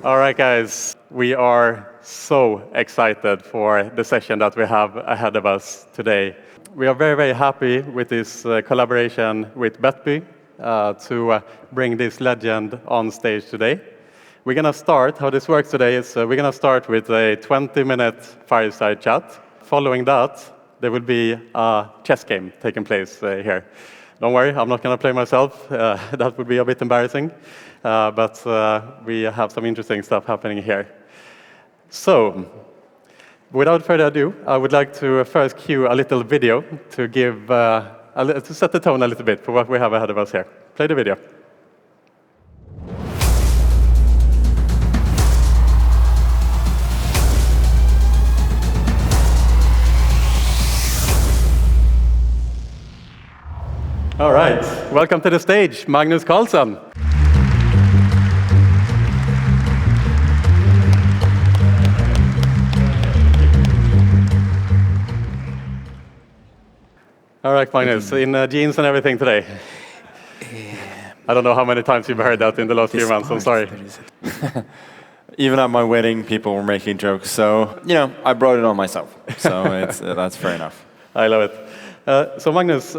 All right, guys, we are so excited for the session that we have ahead of us today. We are very, very happy with this collaboration with Betby to bring this legend on stage today. We're going to start, how this works today is we're going to start with a 20-minute fireside chat. Following that, there will be a chess game taking place here. Don't worry, I'm not going to play myself. That would be a bit embarrassing. But we have some interesting stuff happening here. So, without further ado, I would like to first cue a little video to give to set the tone a little bit for what we have ahead of us here. Play the video. All right, welcome to the stage, Magnus Carlsen. All right, Magnus, in jeans and everything today. I don't know how many times you've heard that in the last few months, I'm sorry. Even at my wedding, people were making jokes, so, I brought it on myself. So that's fair enough. I love it. So Magnus,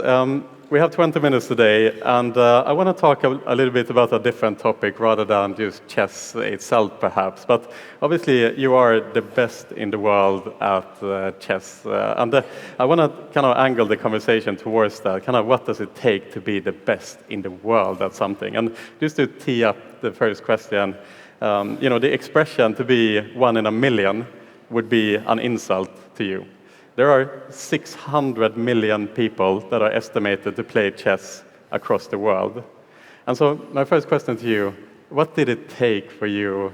we have 20 minutes today, and I want to talk a little bit about a different topic rather than just chess itself, perhaps. But obviously, you are the best in the world at chess. And I want to kind of angle the conversation towards that. Kind of what does it take to be the best in the world at something? And just to tee up the first question, the expression to be one in a million would be an insult to you. There are 600 million people that are estimated to play chess across the world. And so my first question to you, what did it take for you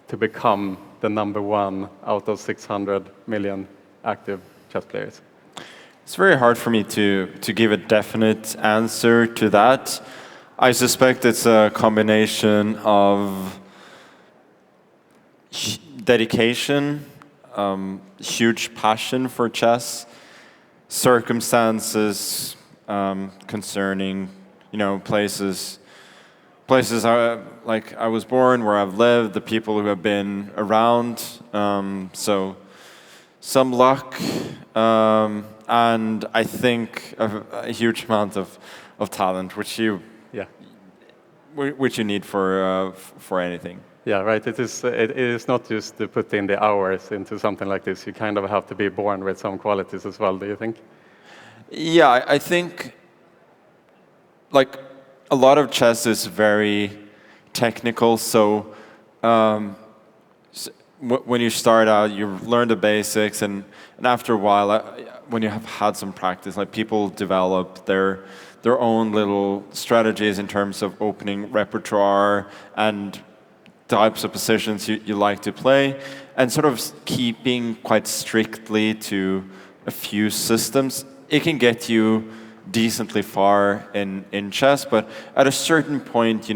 to become the number one out of 600 million active chess players? It's very hard for me to give a definite answer to that. I suspect it's a combination of dedication, huge passion for chess, circumstances concerning, places I was born, where I've lived, the people who have been around. So some luck, and I think a huge amount of talent, which you need for anything. Yeah, right. It is not just to put in the hours into something like this. You kind of have to be born with some qualities as well, do you think? Yeah, I think a lot of chess is very technical. So when you start out, you learn the basics, and after a while, when you have had some practice, people develop their own little strategies in terms of opening repertoire and types of positions you like to play, and sort of keeping quite strictly to a few systems. It can get you decently far in chess, but at a certain point,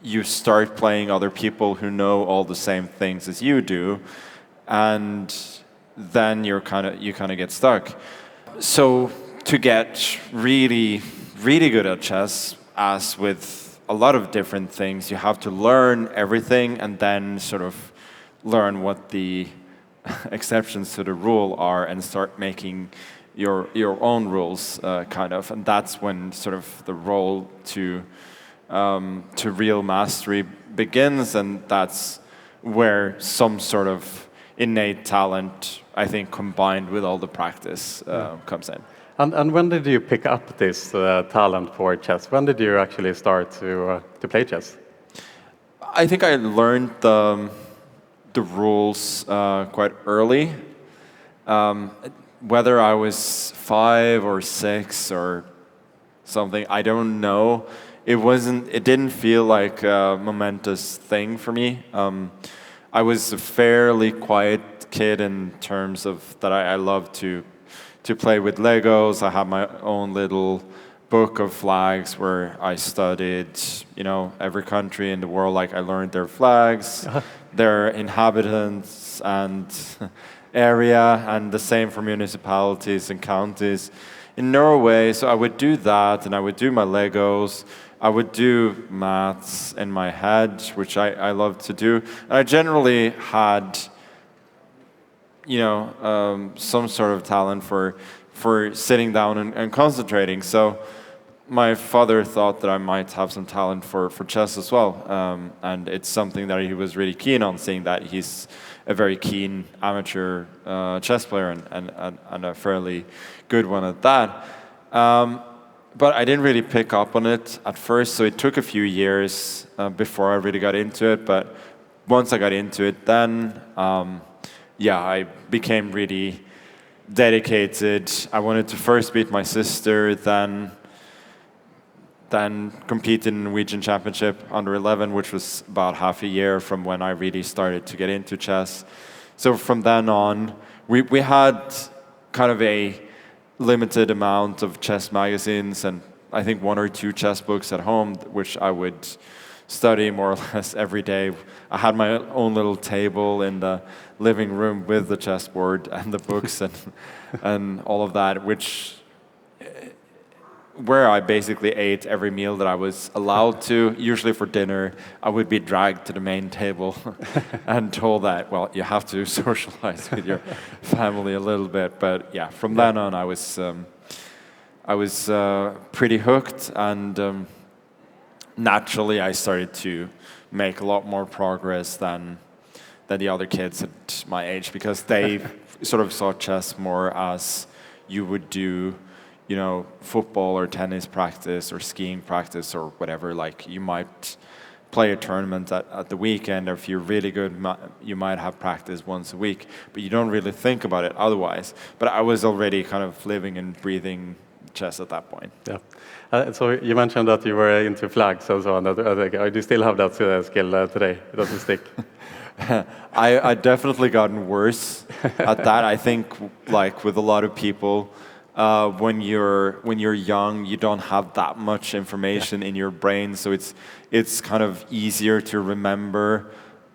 you start playing other people who know all the same things as you do, and then you kind of get stuck. So to get really, really good at chess, as with a lot of different things, you have to learn everything and then sort of learn what the exceptions to the rule are and start making your own rules, and that's when sort of the road to real mastery begins, and that's where some sort of innate talent, I think, combined with all the practice, comes in. And when did you pick up this talent for chess? When did you actually start to play chess? I think I learned the rules quite early. Whether I was 5 or 6 or something, I don't know. It didn't feel like a momentous thing for me. I was a fairly quiet kid in terms of that I love to play with Legos. I have my own little book of flags where I studied, every country in the world. I learned their flags, their inhabitants and area, and the same for municipalities and counties in Norway. So I would do that, and I would do my Legos. I would do maths in my head, which I love to do. And I generally had, some sort of talent for sitting down and concentrating. So my father thought that I might have some talent for chess as well. And it's something that he was really keen on, seeing that he's a very keen amateur chess player and a fairly good one at that. But I didn't really pick up on it at first, so it took a few years before I really got into it. But once I got into it, then I became really dedicated. I wanted to first beat my sister, then compete in the Norwegian Championship under 11, which was about half a year from when I really started to get into chess. So from then on, we had kind of a limited amount of chess magazines and I think 1 or 2 chess books at home, which I would study more or less every day. I had my own little table in the living room with the chessboard and the books and all of that, where I basically ate every meal that I was allowed to. Usually for dinner, I would be dragged to the main table and told that, well, you have to socialize with your family a little bit. But yeah, from then on, I was pretty hooked, and naturally, I started to make a lot more progress than the other kids at my age, because they sort of saw chess more as you would do, football or tennis practice or skiing practice or whatever. Like, you might play a tournament at the weekend, or if you're really good, you might have practice once a week, but you don't really think about it otherwise. But I was already kind of living and breathing chess at that point. Yeah. So you mentioned that you were into flags and so on. Do you still have that skill today? It doesn't stick? I definitely gotten worse at that. I think, like with a lot of people, when you're young, you don't have that much information in your brain, so it's kind of easier to remember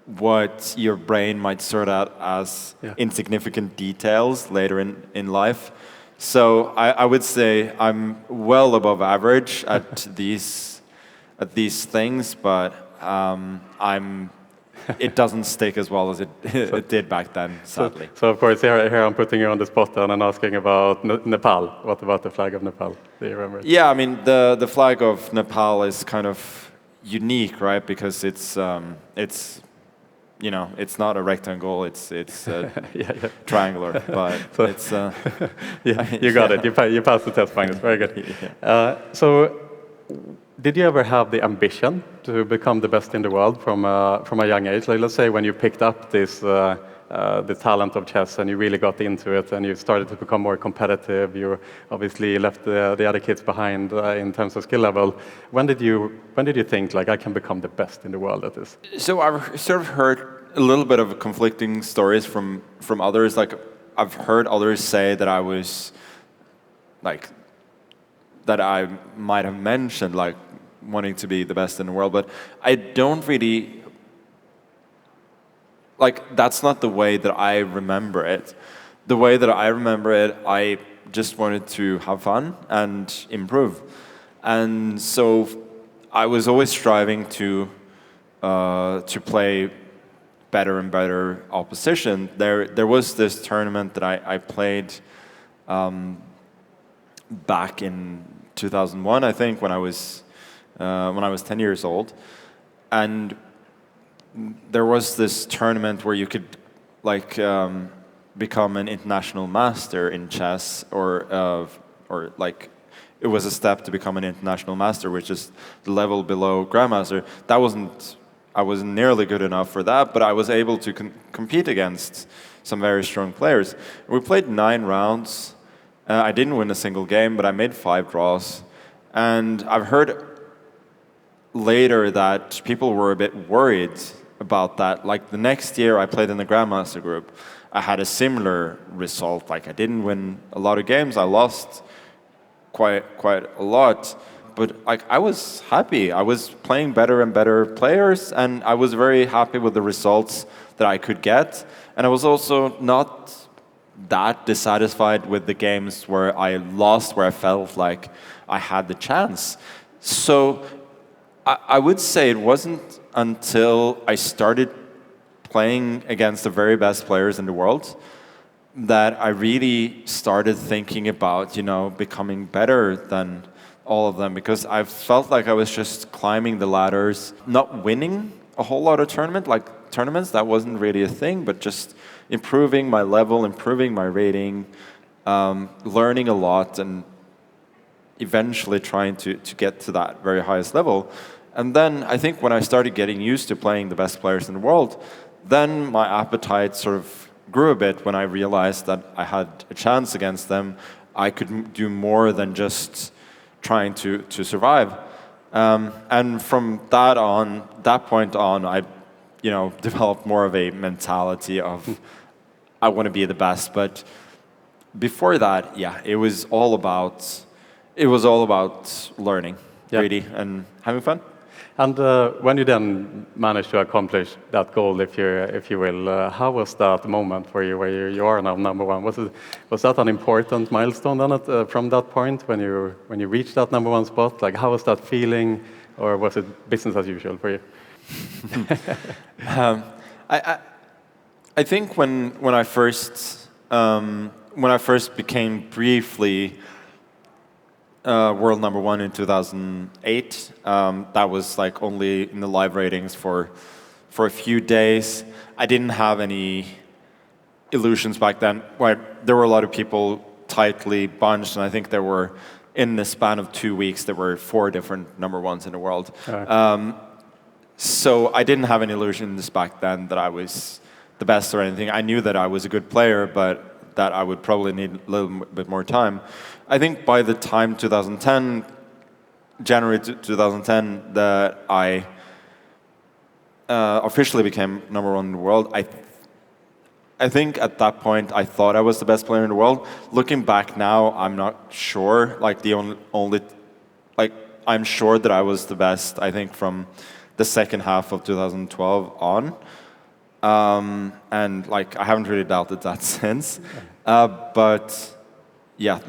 what your brain might sort out as insignificant details later in life. So I would say I'm well above average at these things, but it doesn't stick as well as it did back then, sadly. So of course, here I'm putting you on the spot and I'm asking about Nepal. What about the flag of Nepal? Do you remember it? Yeah, I mean, the flag of Nepal is kind of unique, right? Because it's not a rectangle, it's triangular, but so, it's... you got it, you passed the test, Magnus, very good. So, did you ever have the ambition to become the best in the world from a young age? Like, let's say when you picked up this the talent of chess and you really got into it and you started to become more competitive, you obviously left the other kids behind in terms of skill level. When did you think, like, I can become the best in the world at this? So I've sort of heard a little bit of conflicting stories from others. Like, I've heard others say that I was, like, that I might have mentioned, like, wanting to be the best in the world, but I don't really, like, that's not the way that I remember it. The way that I remember it, I just wanted to have fun and improve. And so I was always striving to play better and better opposition. There was this tournament that I played back in 2001, I think, when I was 10 years old, and there was this tournament where you could, like, become an international master in chess, or like, it was a step to become an international master, which is the level below grandmaster. I wasn't nearly good enough for that, but I was able to compete against some very strong players. We played 9 rounds. I didn't win a single game, but I made 5 draws. And I've heard later that people were a bit worried about that. Like, the next year I played in the Grandmaster group, I had a similar result. Like, I didn't win a lot of games, I lost quite a lot. But, like, I was happy. I was playing better and better players, and I was very happy with the results that I could get. And I was also not that dissatisfied with the games where I lost, where I felt like I had the chance. So I would say it wasn't until I started playing against the very best players in the world that I really started thinking about, becoming better than all of them, because I felt like I was just climbing the ladders, not winning a whole lot of tournaments, that wasn't really a thing, but just improving my level, improving my rating, learning a lot, and eventually trying to get to that very highest level. And then I think when I started getting used to playing the best players in the world, then my appetite sort of grew a bit when I realized that I had a chance against them. I could do more than just trying to survive. And from that point on, I developed more of a mentality of I want to be the best. But before that, yeah, it was all about learning, really, and having fun. And when you then managed to accomplish that goal, if you will, how was that moment for you, where you are now number one? Was that an important milestone then from that point when you reached that number one spot? Like, how was that feeling, or was it business as usual for you? I think when I first became briefly world number one in 2008. That was like only in the live ratings for a few days. I didn't have any illusions back then. There were a lot of people tightly bunched, and I think there were, in the span of 2 weeks, there were 4 different number ones in the world. Right. So I didn't have any illusions back then that I was the best or anything. I knew that I was a good player, but that I would probably need a little bit more time. I think by the time January 2010, that I officially became number one in the world, I think at that point I thought I was the best player in the world. Looking back now, I'm not sure. Like I'm sure that I was the best, I think, from the second half of 2012 on. And I haven't really doubted that since. But yeah,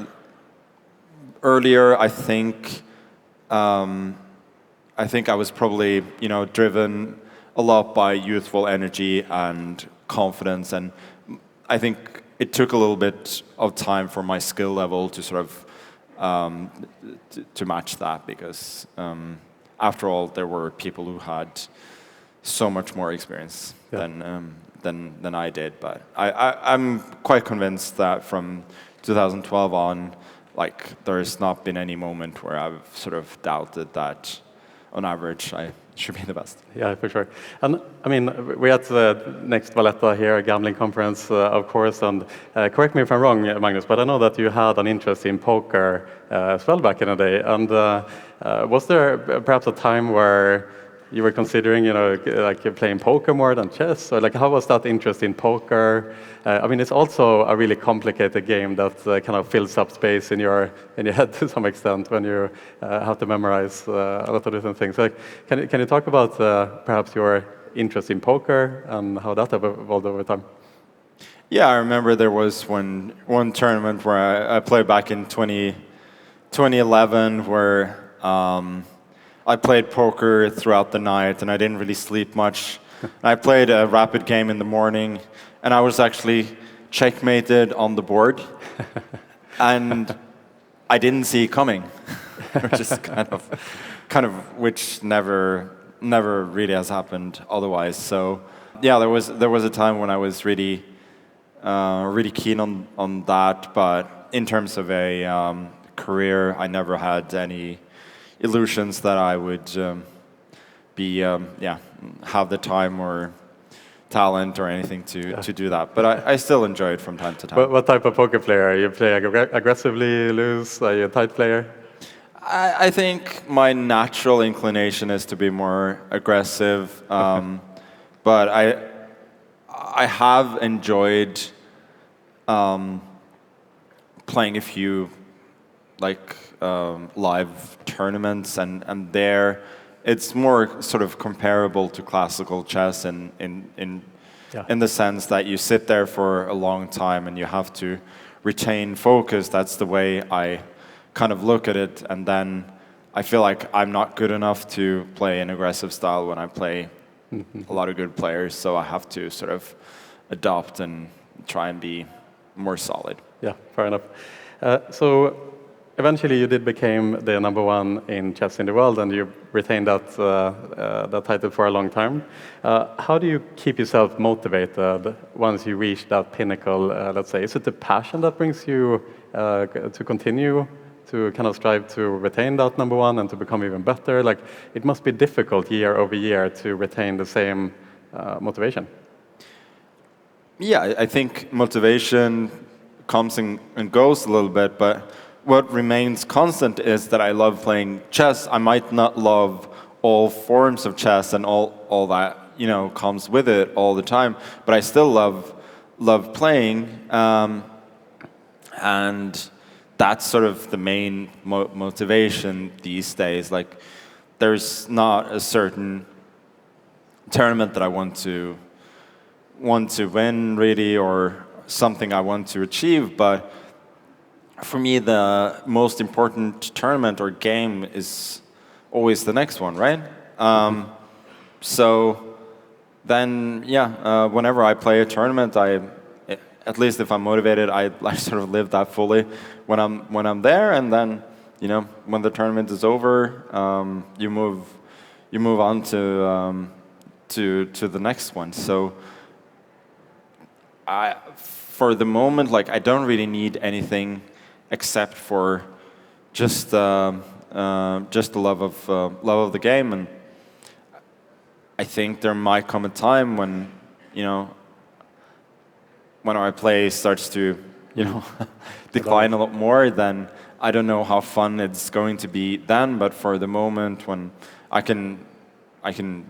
earlier I think I was probably driven a lot by youthful energy and confidence, and I think it took a little bit of time for my skill level to sort of to match that, because after all, there were people who had so much more experience than I did. But I'm quite convinced that from 2012 on, there's not been any moment where I've sort of doubted that on average I should be the best. Yeah, for sure. And I mean, we're at the next Valletta here, a gambling conference, of course, and correct me if I'm wrong, Magnus, but I know that you had an interest in poker as well back in the day. And was there perhaps a time where you were considering, playing poker more than chess? Or how was that interest in poker? I mean, it's also a really complicated game that kind of fills up space in your head to some extent when you have to memorize a lot of different things. Can you talk about perhaps your interest in poker and how that evolved over time? Yeah, I remember there was one tournament where I played back in 2011 where I played poker throughout the night, and I didn't really sleep much. I played a rapid game in the morning, and I was actually checkmated on the board, and I didn't see it coming, which is which never really has happened otherwise. So yeah, there was a time when I was really keen on that, but in terms of a career, I never had any illusions that I would have the time or talent or anything to do that. But I still enjoy it from time to time. What type of poker player? You play aggressively, loose? Are you a tight player? I think my natural inclination is to be more aggressive, but I have enjoyed playing a few live tournaments, and there it's more sort of comparable to classical chess in the sense that you sit there for a long time and you have to retain focus. That's the way I kind of look at it, and then I feel like I'm not good enough to play an aggressive style when I play a lot of good players, so I have to sort of adopt and try and be more solid. Yeah, fair enough. So eventually you did become the number one in chess in the world, and you retained that title for a long time. How do you keep yourself motivated once you reach that pinnacle, let's say? Is it the passion that brings you to continue to kind of strive to retain that number one and to become even better? Like, it must be difficult year over year to retain the same motivation. Yeah, I think motivation comes and goes a little bit, but what remains constant is that I love playing chess. I might not love all forms of chess and all that, you know, comes with it all the time, but I still love playing, and that's sort of the main motivation these days. Like, there's not a certain tournament that I want to win really, or something I want to achieve, but for me the most important tournament or game is always the next one, right? So then, yeah, whenever I play a tournament, at least if I'm motivated, I sort of live that fully when I'm there, and then, you know, when the tournament is over, you move on to the next one. So for the moment, like, I don't really need anything except for just the love of the game, and I think there might come a time when, you know, when our play starts to, you know, decline a lot more, then I don't know how fun it's going to be then. But for the moment, when I can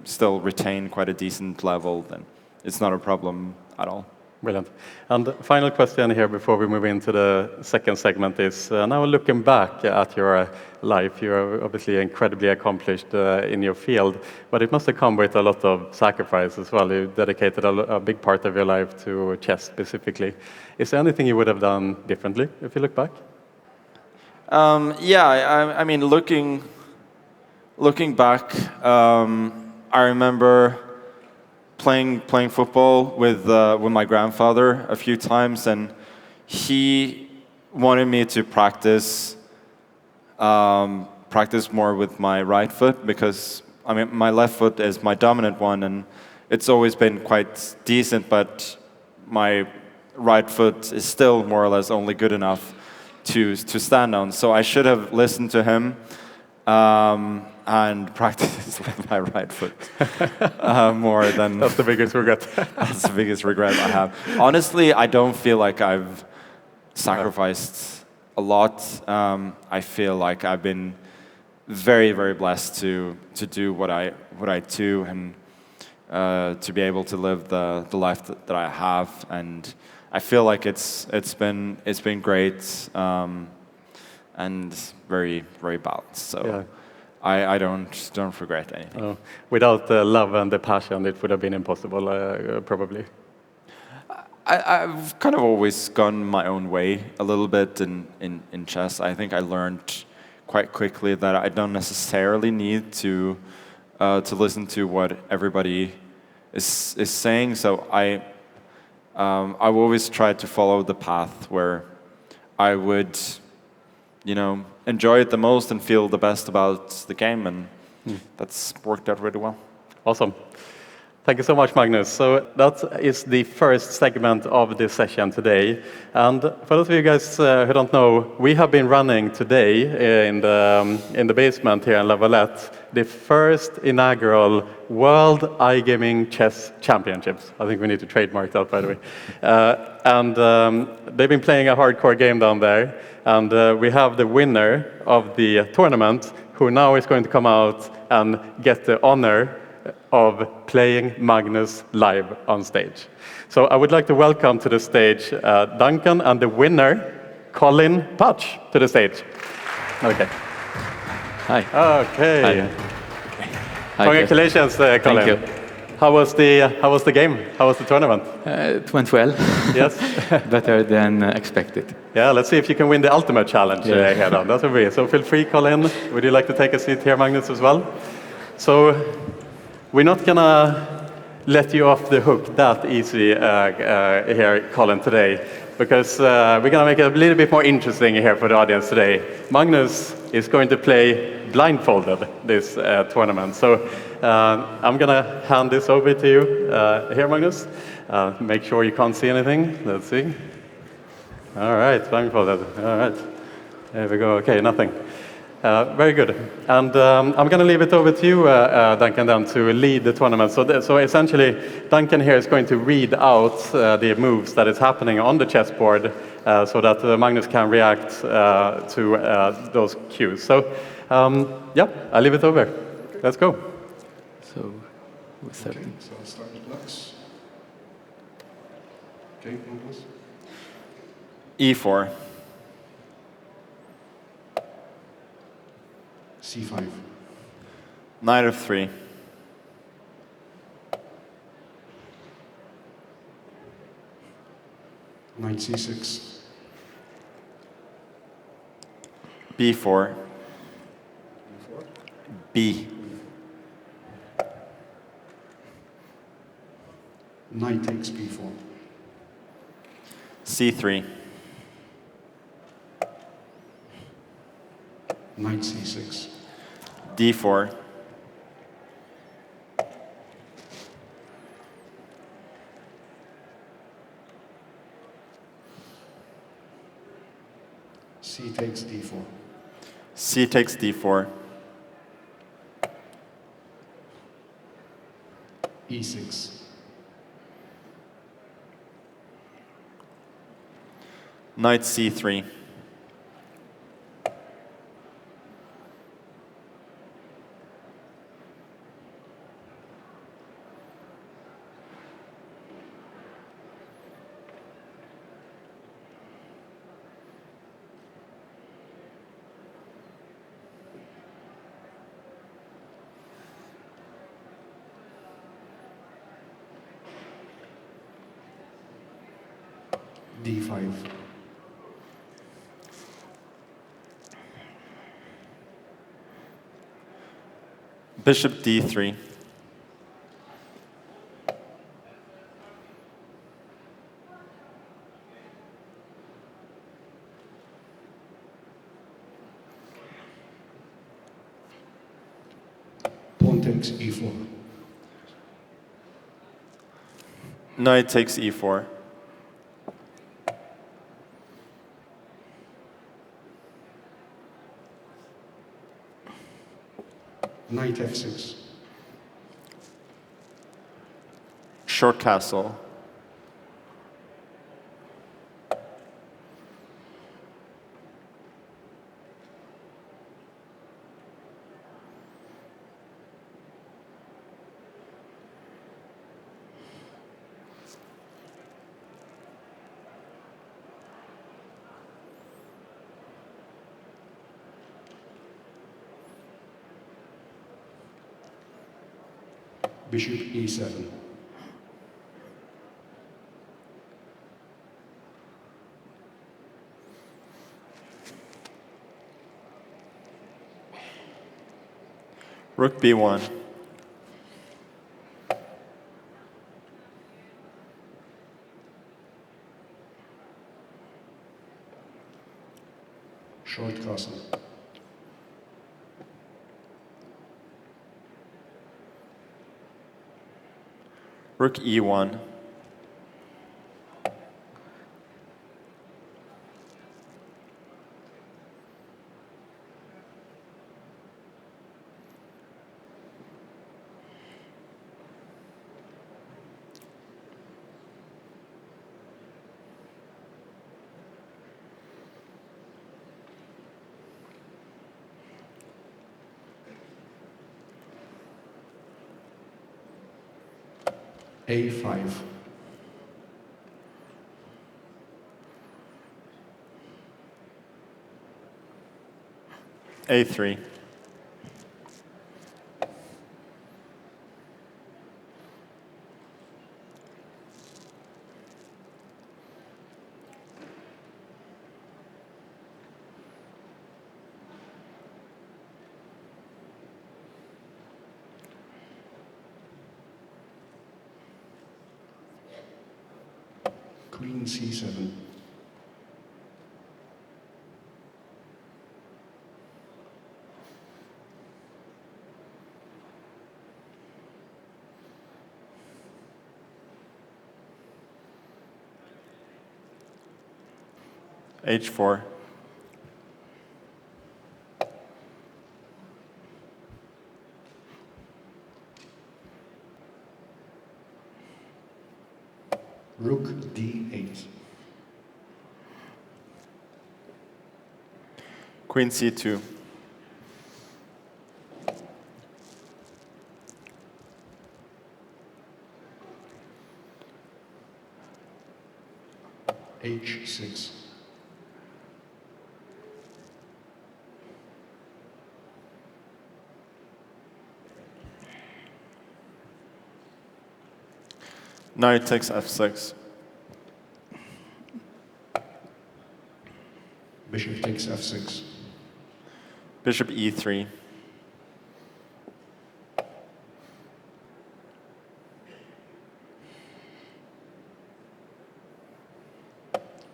still retain quite a decent level, then it's not a problem at all. Brilliant. And final question here before we move into the second segment is, now looking back at your life, you're obviously incredibly accomplished in your field, but it must have come with a lot of sacrifice as well. You dedicated a big part of your life to chess specifically. Is there anything you would have done differently if you look back? Yeah, I mean, looking back, I remember playing football with my grandfather a few times, and he wanted me to practice more with my right foot, because I mean my left foot is my dominant one, and it's always been quite decent, but my right foot is still more or less only good enough to stand on. So I should have listened to him and practice with my right foot more than... That's the biggest regret. That's the biggest regret I have. Honestly, I don't feel like I've sacrificed a lot. I feel like I've been very, very blessed to do what I do, and to be able to live the life that I have. And I feel like it's been great, and very, very balanced. So. Yeah. I don't regret anything. Without the love and the passion, it would have been impossible, probably. I've kind of always gone my own way a little bit in chess. I think I learned quite quickly that I don't necessarily need to listen to what everybody is saying. So I've always tried to follow the path where I would, you know, enjoy it the most and feel the best about the game, and that's worked out really well. Awesome. Thank you so much, Magnus. So that is the first segment of this session today. And for those of you guys who don't know, we have been running today in the basement here in Valletta the first inaugural World iGaming Chess Championships. I think we need to trademark that, by the way. And they've been playing a hardcore game down there. And we have the winner of the tournament, who now is going to come out and get the honor of playing Magnus live on stage. So I would like to welcome to the stage Duncan and the winner, Colin Patch, to the stage. Okay. Hi. Okay. Hi. Congratulations, Colin. Thank you. How was the game? How was the tournament? It went well. Yes. Better than expected. Yeah, let's see if you can win the ultimate challenge here. Then. That would be. So feel free, Colin. Would you like to take a seat here, Magnus, as well? So we're not gonna let you off the hook that easy here, Colin, today, because we're gonna make it a little bit more interesting here for the audience today. Magnus is going to play Blindfolded this tournament. So I'm gonna hand this over to you here, Magnus. Make sure you can't see anything. Let's see. All right, Blindfolded. All right. There we go. Okay, nothing. Very good. And I'm going to leave it over to you, Duncan, then, to lead the tournament. So essentially, Duncan here is going to read out the moves that is happening on the chessboard so that Magnus can react to those cues. So, yeah, I'll leave it over. Let's go. So, we're starting. Okay, so I'll start with Lux. Okay, Magnus. E4. C5. Knight of 3. Knight C6. B4. B. Knight takes B4. C3. Knight C6. D4. C takes D4. C takes D4. E6. Knight C3. D5. Bishop D3. Pawn takes E4. Knight takes E4. Knight F6. Short castle. Bishop E7. Rook B1. Short castle. Rook E1. A5. A3. Queen C7. H4. Rook D8. Queen C2. H6. Knight takes F6. Bishop takes F6. Bishop E3.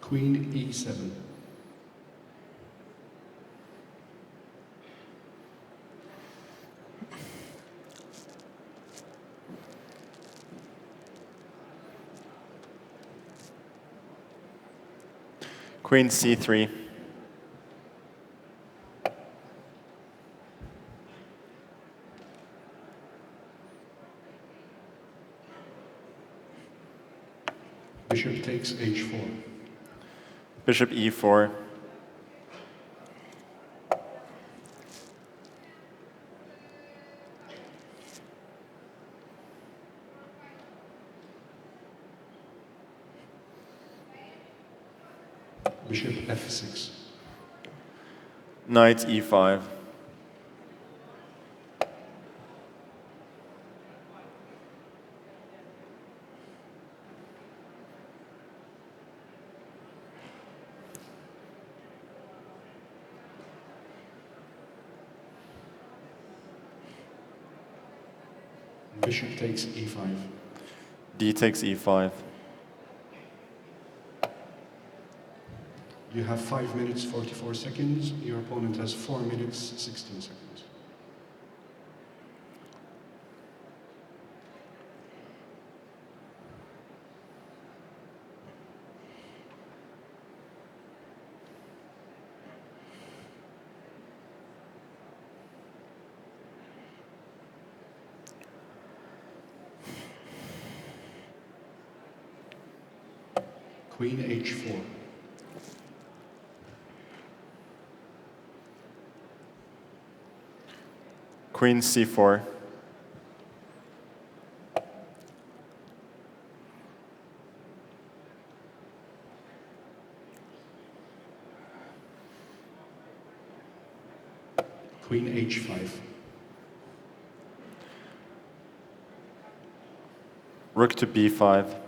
Queen E7. Queen C3. Bishop takes H4. Bishop E4. Bishop F6. Knight E5. Bishop takes E5. D takes E5. You have 5 minutes 44 seconds. Your opponent has 4 minutes 16 seconds. Queen H4. Queen C4. Queen H5. Rook to B5.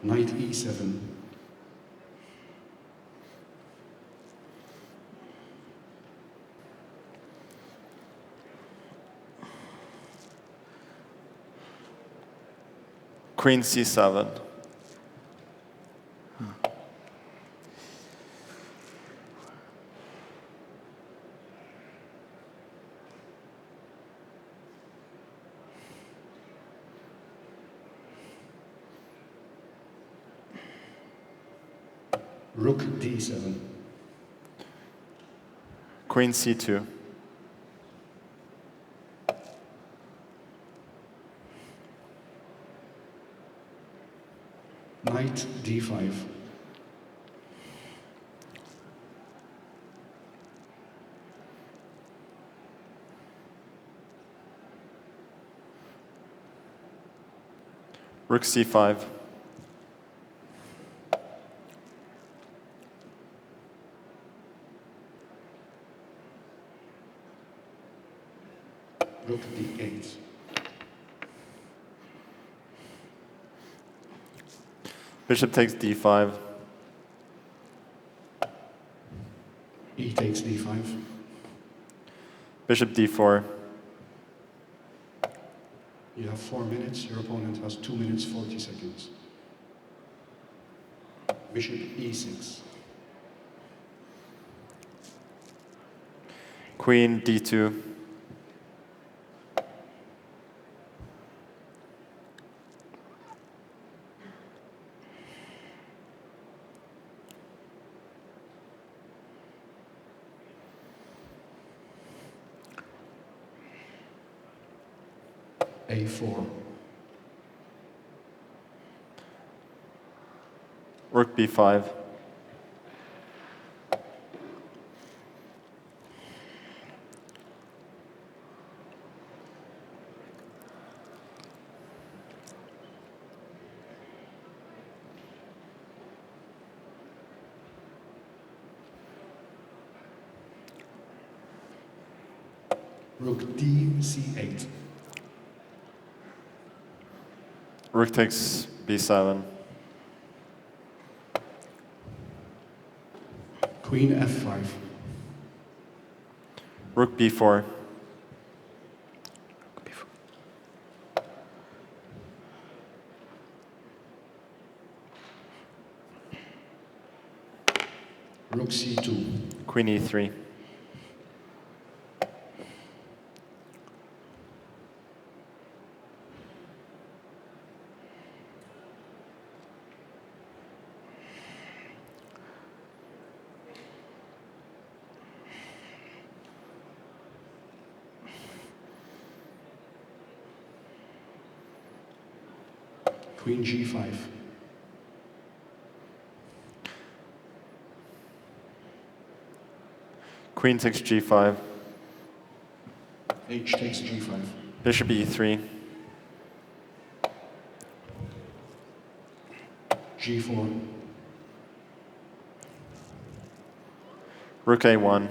Knight E7. Queen C7. Rook D7. Queen C2. Knight D5. Rook C5. Rook D8. Bishop takes D5. takes d5. Bishop d4. You have 4 minutes. Your opponent has 2 minutes 40 seconds. Bishop e6. Queen d2. a4. Rook b5. Rook d c8. Rook takes b7. Queen f5. Rook b4. Rook c2. Queen e3. Queen g5. Queen takes g5. H takes g5. Bishop e3. g4. Rook a1.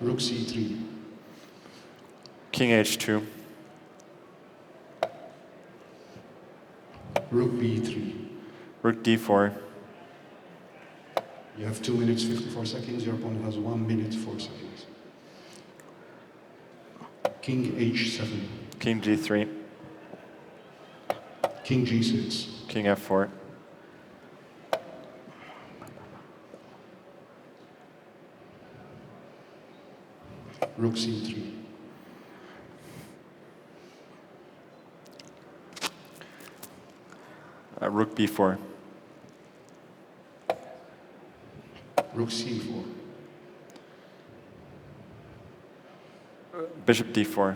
Rook c3. King h2. Rook b3. Rook d4. You have 2 minutes 54 seconds. Your opponent has 1 minute 4 seconds. King h7. King g3. King g6. King f4. Rook c3. Rook b4. Rook c4. Bishop d4.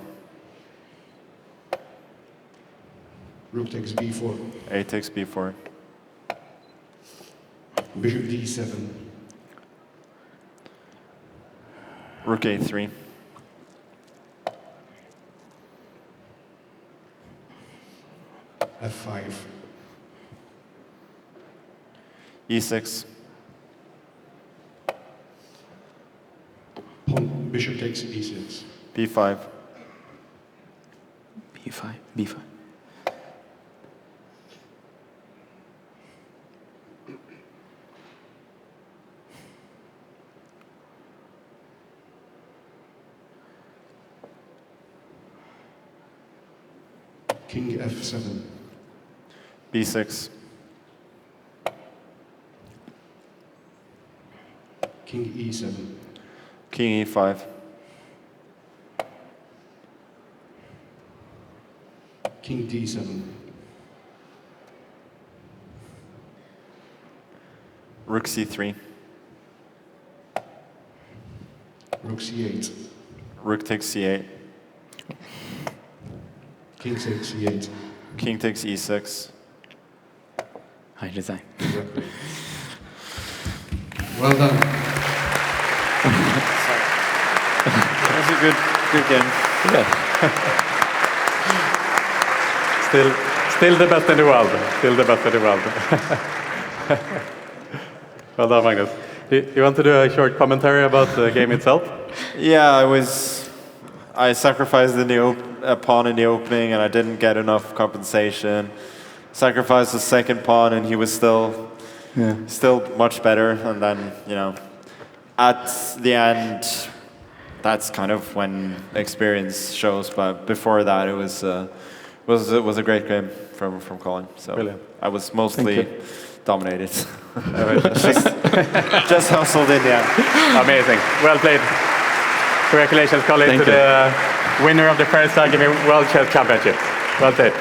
Rook takes b4. A takes b4. Bishop d7. Rook a3. f5. e6. Pawn, bishop takes e6. b5. B5, B5. King f7. b6. King e7. King e5. King d7. Rook c3. Rook c8. Rook takes c8. King takes c8. King takes e6. High design. Well done. That was a good game. Yeah. Still the best in the world. Still the best in the world. Well done, Magnus. You want to do a short commentary about the game itself? Yeah, I sacrificed a pawn in the opening and I didn't get enough compensation. Sacrificed the second pawn and he was still Yeah. still much better. And then, at the end, that's kind of when experience shows. But before that, it was a great game from Colin. So Brilliant. I was mostly dominated. Just Just hustled in the end. amazing. Well played. Congratulations, Colin, Thank to you. the winner of the first iGaming World Chess Championship. Well played.